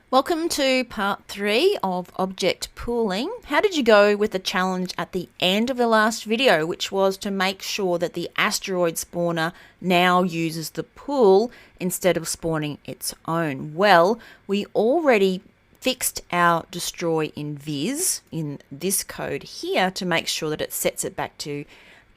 Welcome to part 3 of object pooling. How did you go with the challenge at the end of the last video, which was to make sure that the asteroid spawner now uses the pool instead of spawning its own? Well, we already fixed our destroy in Viz in this code here to make sure that it sets it back to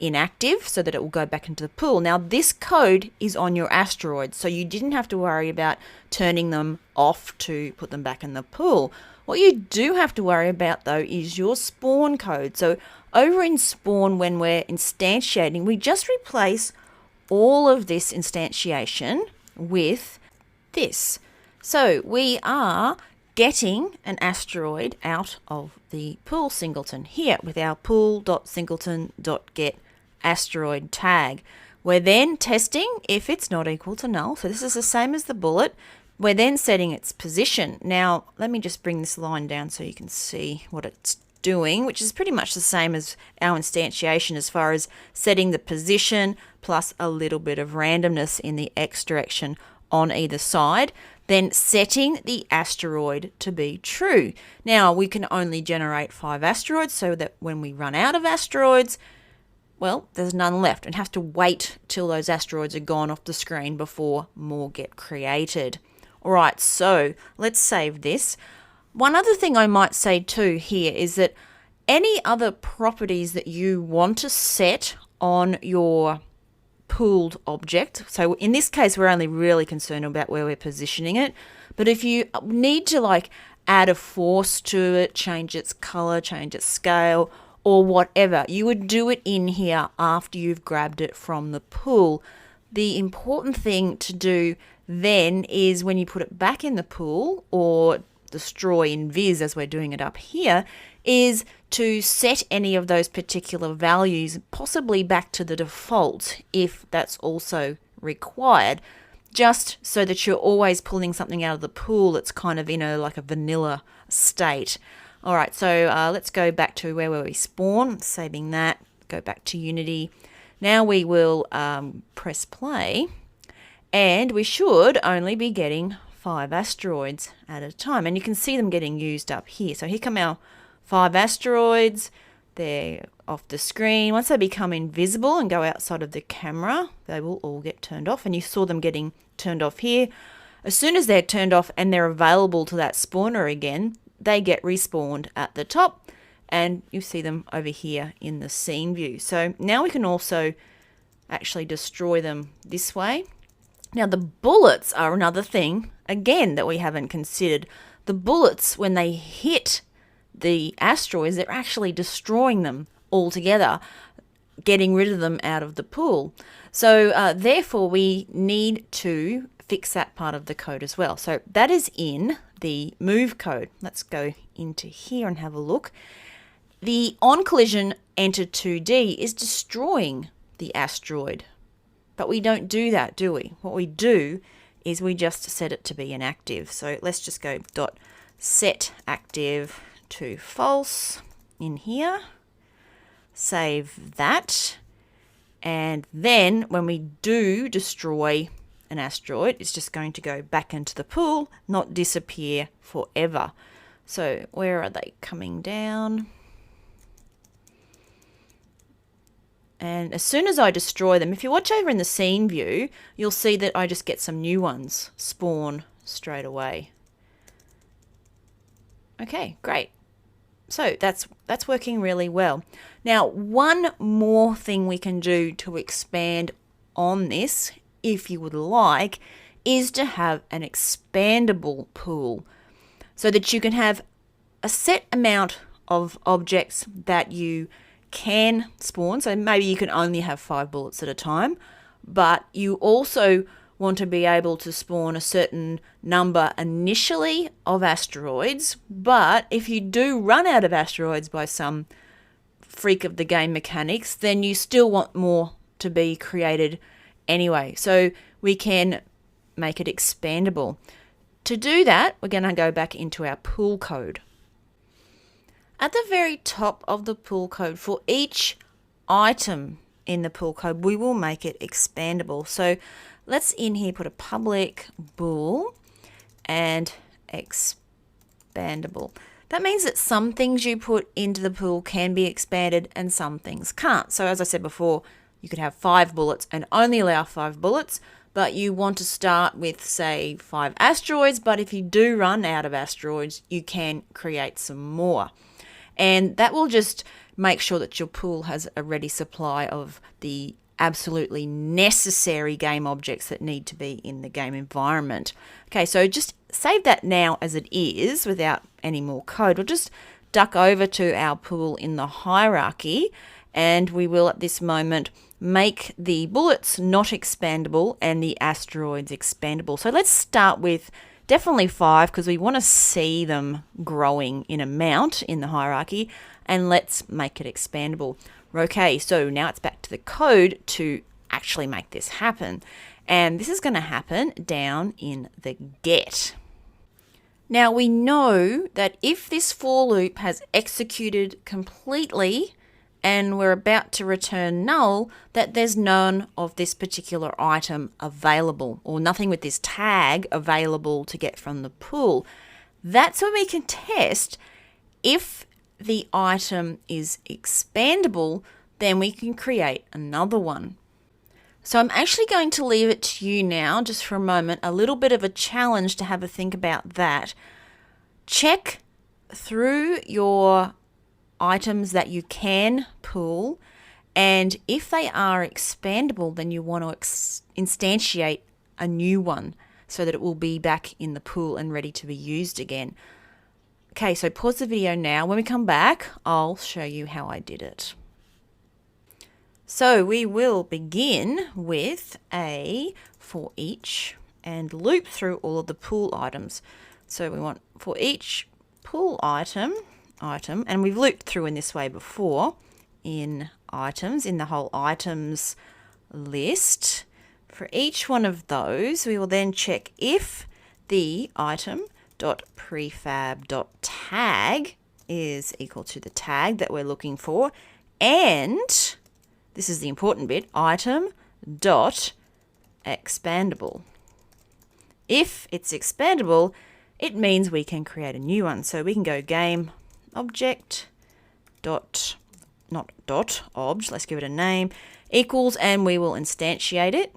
inactive so that it will go back into the pool. Now this code is on your asteroids, so you didn't have to worry about turning them off to put them back in the pool. What you do have to worry about though is your spawn code. So over in spawn, when we're instantiating, we just replace all of this instantiation with this. So we are getting an asteroid out of the pool singleton here with our pool.singleton.get asteroid tag. We're then testing if it's not equal to null. So this is the same as the bullet. We're then setting its position. Now, let me just bring this line down so you can see what it's doing, which is pretty much the same as our instantiation as far as setting the position plus a little bit of randomness in the x direction on either side, then setting the asteroid to be true. Now, we can only generate 5 asteroids so that when we run out of asteroids, well, there's none left and have to wait till those asteroids are gone off the screen before more get created. All right, so let's save this. One other thing I might say too here is that any other properties that you want to set on your pooled object, so in this case we're only really concerned about where we're positioning it, but if you need to add a force to it, change its color, change its scale, or whatever, you would do it in here after you've grabbed it from the pool. The important thing to do then is when you put it back in the pool or destroy in Viz as we're doing it up here, is to set any of those particular values possibly back to the default if that's also required, just so that you're always pulling something out of the pool that's kind of in a vanilla state. All right, so let's go back to where we spawn, saving that, go back to Unity. Now we will press play, and we should only be getting 5 asteroids at a time. And you can see them getting used up here. So here come our 5 asteroids. They're off the screen. Once they become invisible and go outside of the camera, they will all get turned off. And you saw them getting turned off here. As soon as they're turned off and they're available to that spawner again, they get respawned at the top, and you see them over here in the scene view. So now we can also actually destroy them this way. Now the bullets are another thing, again, that we haven't considered. The bullets, when they hit the asteroids, they're actually destroying them altogether, getting rid of them out of the pool. So therefore we need to fix that part of the code as well. So that is in the move code. Let's go into here and have a look. The on collision enter 2D is destroying the asteroid, but we don't do that, do we? What we do is we just set it to be inactive. So let's just go dot set active to false in here, save that, and then when we do destroy an asteroid, it's just going to go back into the pool, not disappear forever. So where are they coming down? And as soon as I destroy them, if you watch over in the scene view, you'll see that I just get some new ones spawn straight away. Okay, great. So that's working really well. Now, one more thing we can do to expand on this, if you would like, is to have an expandable pool so that you can have a set amount of objects that you can spawn. So maybe you can only have 5 bullets at a time, but you also want to be able to spawn a certain number initially of asteroids, but if you do run out of asteroids by some freak of the game mechanics, then you still want more to be created anyway. So we can make it expandable. To do that, we're going to go back into our pool code. At the very top of the pool code, for each item in the pool code, we will make it expandable. So let's in here put a public bool and expand expandable. That means that some things you put into the pool can be expanded and some things can't. So as I said before, you could have 5 bullets and only allow 5 bullets, but you want to start with, say, 5 asteroids, but if you do run out of asteroids, you can create some more. And that will just make sure that your pool has a ready supply of the absolutely necessary game objects that need to be in the game environment. Okay, so just save that now as it is without any more code. We'll just duck over to our pool in the hierarchy, and we will at this moment make the bullets not expandable and the asteroids expandable. So let's start with definitely 5 because we want to see them growing in amount in the hierarchy, and let's make it expandable. Okay, so now it's back to the code to actually make this happen. And this is going to happen down in the get. Now we know that if this for loop has executed completely and we're about to return null, that there's none of this particular item available, or nothing with this tag available to get from the pool. That's when we can test if the item is expandable, then we can create another one. So I'm actually going to leave it to you now, just for a moment, a little bit of a challenge to have a think about that. Check through your items that you can pool, and if they are expandable, then you want to instantiate a new one so that it will be back in the pool and ready to be used again. Okay, so pause the video now. When we come back, I'll show you how I did it. So we will begin with a for each and loop through all of the pool items. So we want for each pool item, and we've looped through in this way before in items, in the whole items list. For each one of those, we will then check if the item.prefab.tag is equal to the tag that we're looking for, and this is the important bit, item.expandable. If it's expandable, it means we can create a new one. So we can go game object dot, not dot, obj, let's give it a name, equals, and we will instantiate it.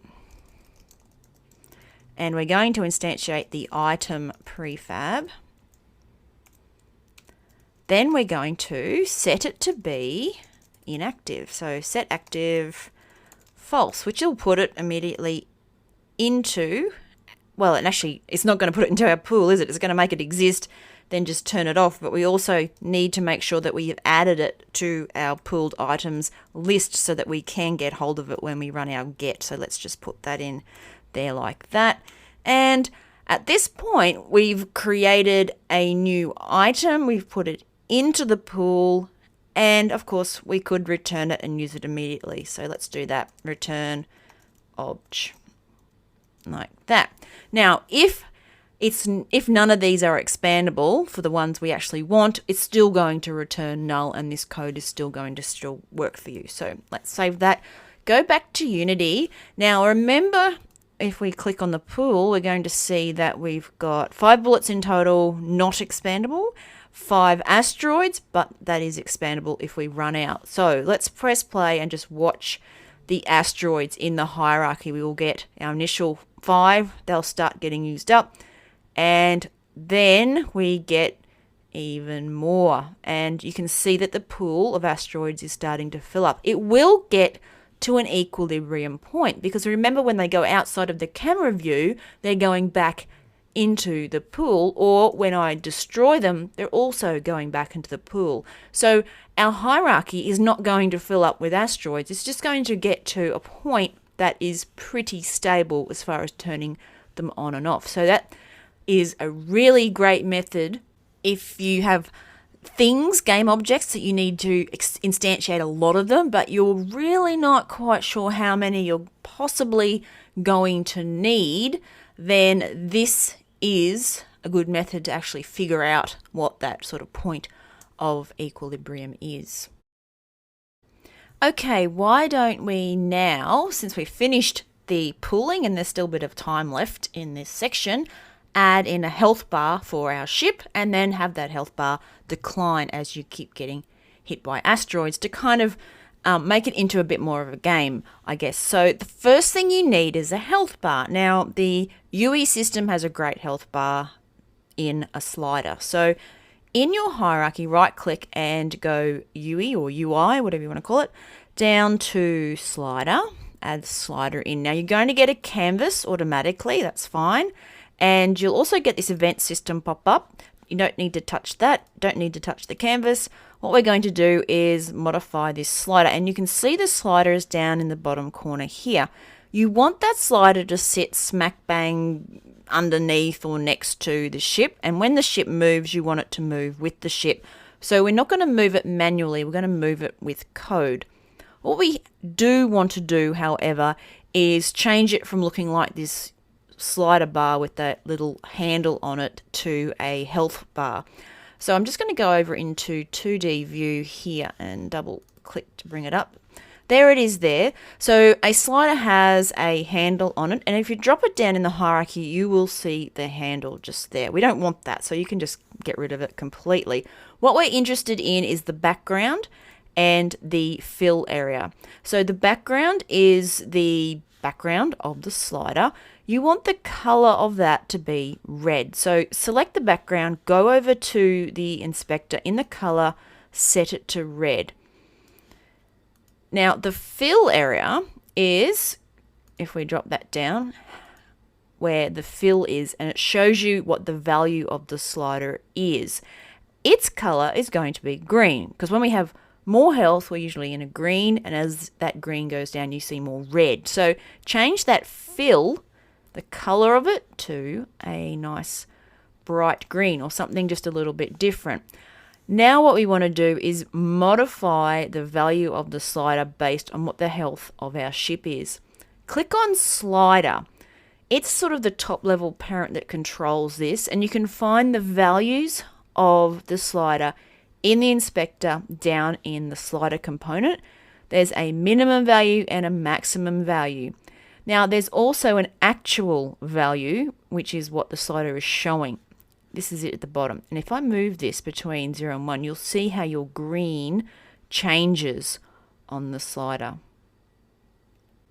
And we're going to instantiate the item prefab. Then we're going to set it to be inactive. So set active false, which will put it immediately into, well, and actually it's not going to put it into our pool, is it? It's going to make it exist, then just turn it off. But we also need to make sure that we have added it to our pooled items list so that we can get hold of it when we run our get. So let's just put that in there like that. And at this point, we've created a new item. We've put it into the pool, and of course we could return it and use it immediately. So let's do that. Return obj, like that. Now, if none of these are expandable for the ones we actually want, it's still going to return null, and this code is still going to still work for you. So let's save that. Go back to Unity. Now remember, if we click on the pool, we're going to see that we've got 5 bullets in total, not expandable, 5 asteroids, but that is expandable if we run out. So let's press play and just watch the asteroids in the hierarchy. We will get our initial 5, they'll start getting used up, and then we get even more. And you can see that the pool of asteroids is starting to fill up. It will get to an equilibrium point, because remember, when they go outside of the camera view, they're going back into the pool, or when I destroy them, they're also going back into the pool. So our hierarchy is not going to fill up with asteroids. It's just going to get to a point that is pretty stable as far as turning them on and off. So that is a really great method if you have things, game objects that you need to instantiate a lot of them, but you're really not quite sure how many you're possibly going to need. Then this is a good method to actually figure out what that sort of point of equilibrium is. Okay, why don't we now, since we've finished the pooling and there's still a bit of time left in this section, add in a health bar for our ship and then have that health bar decline as you keep getting hit by asteroids to kind of make it into a bit more of a game, I guess. So the first thing you need is a health bar. Now, the UE system has a great health bar in a slider. So in your hierarchy, right click and go UE or UI, whatever you want to call it, down to slider, add slider in. Now you're going to get a canvas automatically, that's fine. And you'll also get this event system pop up. You don't need to touch that, don't need to touch the canvas. What we're going to do is modify this slider, and you can see the slider is down in the bottom corner here. You want that slider to sit smack bang underneath or next to the ship, and when the ship moves, you want it to move with the ship. So we're not going to move it manually, we're going to move it with code. What we do want to do, however, is change it from looking like this slider bar with that little handle on it to a health bar. So I'm just going to go over into 2D view here and double click to bring it up. There it is there. So a slider has a handle on it, and if you drop it down in the hierarchy, you will see the handle just there. We don't want that, so you can just get rid of it completely. What we're interested in is the background and the fill area. So the background is the background of the slider. You want the color of that to be red. So select the background, go over to the inspector in the color, set it to red. Now the fill area is, if we drop that down, where the fill is, and it shows you what the value of the slider is. Its color is going to be green, because when we have more health, we're usually in a green, and as that green goes down, you see more red. So change that fill, the color of it, to a nice bright green or something just a little bit different. Now what we want to do is modify the value of the slider based on what the health of our ship is. Click on slider. It's sort of the top level parent that controls this, and you can find the values of the slider in the inspector down in the slider component. There's a minimum value and a maximum value. Now there's also an actual value, which is what the slider is showing. This is it at the bottom. And if I move this between 0 and 1, you'll see how your green changes on the slider.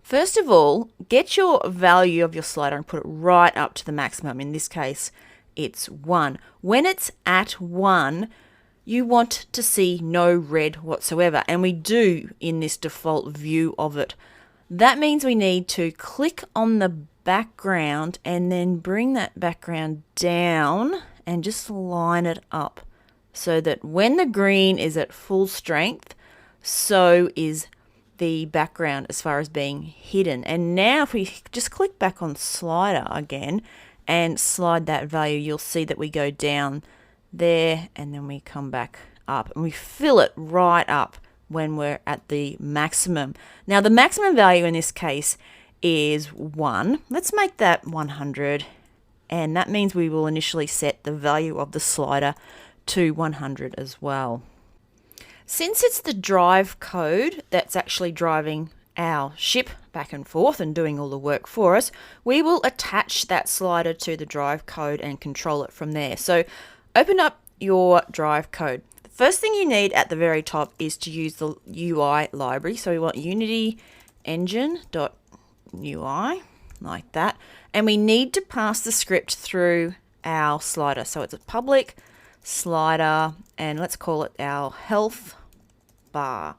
First of all, get your value of your slider and put it right up to the maximum. In this case, it's 1. When it's at 1, you want to see no red whatsoever, and we do in this default view of it. That means we need to click on the background and then bring that background down and just line it up so that when the green is at full strength, so is the background as far as being hidden. And now if we just click back on slider again and slide that value, you'll see that we go down there and then we come back up and we fill it right up when we're at the maximum. Now the maximum value in this case is 1. Let's make that 100, and that means we will initially set the value of the slider to 100 as well. Since it's the drive code that's actually driving our ship back and forth and doing all the work for us, we will attach that slider to the drive code and control it from there. So open up your drive code. The first thing you need at the very top is to use the UI library. So we want Unity engine.ui, like that. And we need to pass the script through our slider. So it's a public slider, and let's call it our health bar.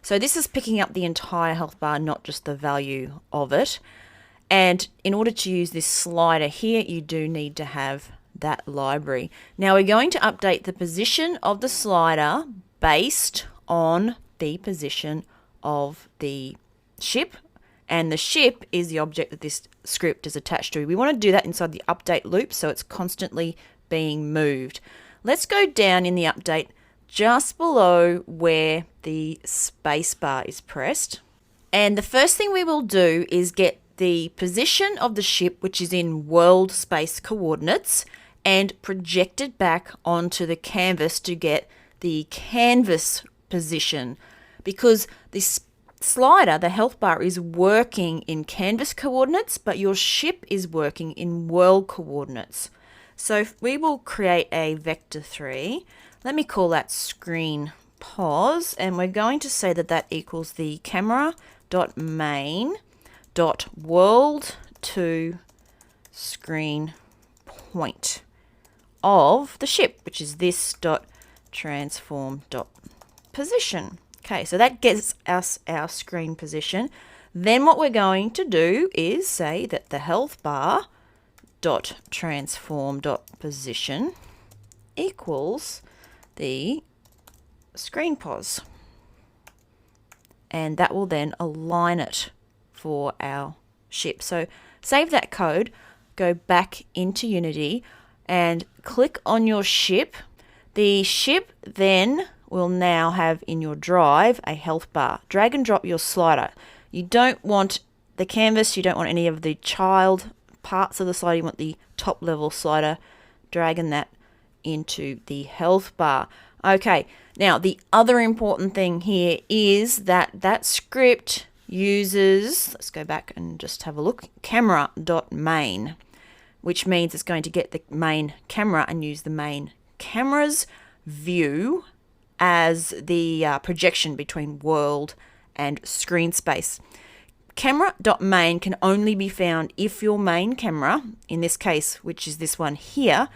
So this is picking up the entire health bar, not just the value of it. And in order to use this slider here, you do need to have that library. Now we're going to update the position of the slider based on the position of the ship, and the ship is the object that this script is attached to. We want to do that inside the update loop so it's constantly being moved. Let's go down in the update just below where the space bar is pressed, and the first thing we will do is get the position of the ship, which is in world space coordinates, and project it back onto the canvas to get the canvas position, because this slider, the health bar, is working in canvas coordinates, but your ship is working in world coordinates. So we will create a vector 3. Let me call that screen pause, and we're going to say that that equals the camera.main.world to screen point of the ship, which is this dot transform dot position. Okay, so that gets us our screen position. Then what we're going to do is say that the health bar dot transform dot position equals the screen pos, and that will then align it for our ship. So save that code, go back into Unity and click on your ship. The ship then will now have in your drive a health bar. Drag and drop your slider. You don't want the canvas, you don't want any of the child parts of the slider, you want the top level slider, dragging that into the health bar. Okay, now the other important thing here is that that script uses, let's go back and just have a look, camera.main, which means it's going to get the main camera and use the main camera's view as the projection between world and screen space. Camera.main can only be found if your main camera, in this case, which is this one here,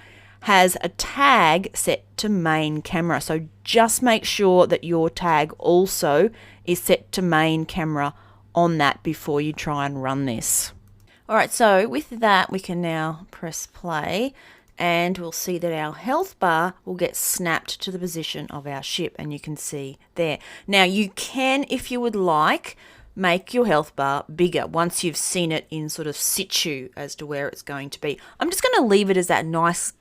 has a tag set to main camera. So just make sure that your tag also is set to main camera on that before you try and run this. All right, so with that, we can now press play and we'll see that our health bar will get snapped to the position of our ship, and you can see there. Now you can, if you would like, make your health bar bigger once you've seen it in sort of situ as to where it's going to be. I'm just going to leave it as that nice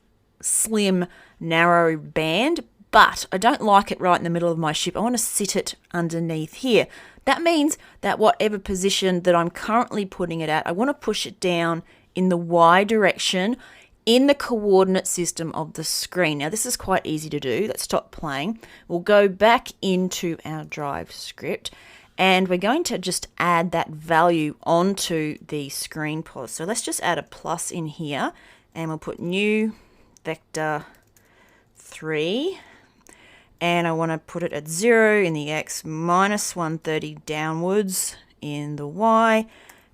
slim narrow band, but I don't like it right in the middle of my ship. I want to sit it underneath here. That means that whatever position that I'm currently putting it at, I want to push it down in the Y direction in the coordinate system of the screen. Now this is quite easy to do. Let's stop playing. We'll go back into our drive script and we're going to just add that value onto the screen pos. So let's just add a plus in here and we'll put new vector 3, and I want to put it at 0 in the X, minus 130 downwards in the Y,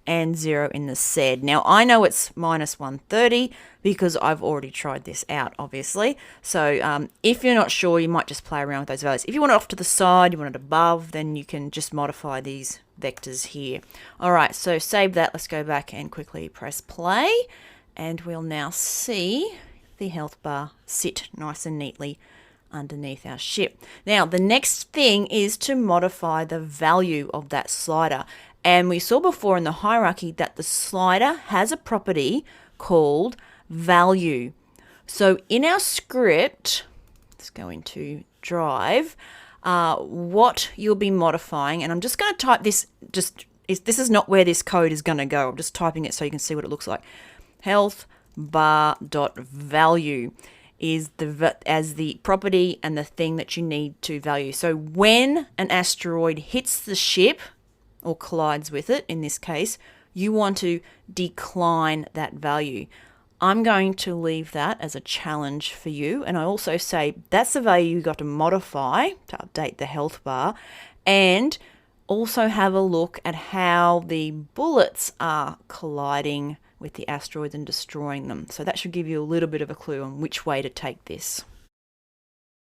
and 0 in the Z. Now I know it's minus 130 because I've already tried this out, obviously. So if you're not sure, you might just play around with those values. If you want it off to the side, you want it above, then you can just modify these vectors here. All right, so save that. Let's go back and quickly press play, and we'll now see the health bar sit nice and neatly underneath our ship. Now the next thing is to modify the value of that slider, and we saw before in the hierarchy that the slider has a property called value. So in our script, let's go into drive, what you'll be modifying, and I'm just going to type this, this is not where this code is going to go, I'm just typing it so you can see what it looks like. Health bar dot value is as the property and the thing that you need to value. So when an asteroid hits the ship or collides with it, in this case, you want to decline that value. I'm going to leave that as a challenge for you, and I also say that's the value you got to modify to update the health bar, and also have a look at how the bullets are colliding with the asteroids and destroying them. So that should give you a little bit of a clue on which way to take this.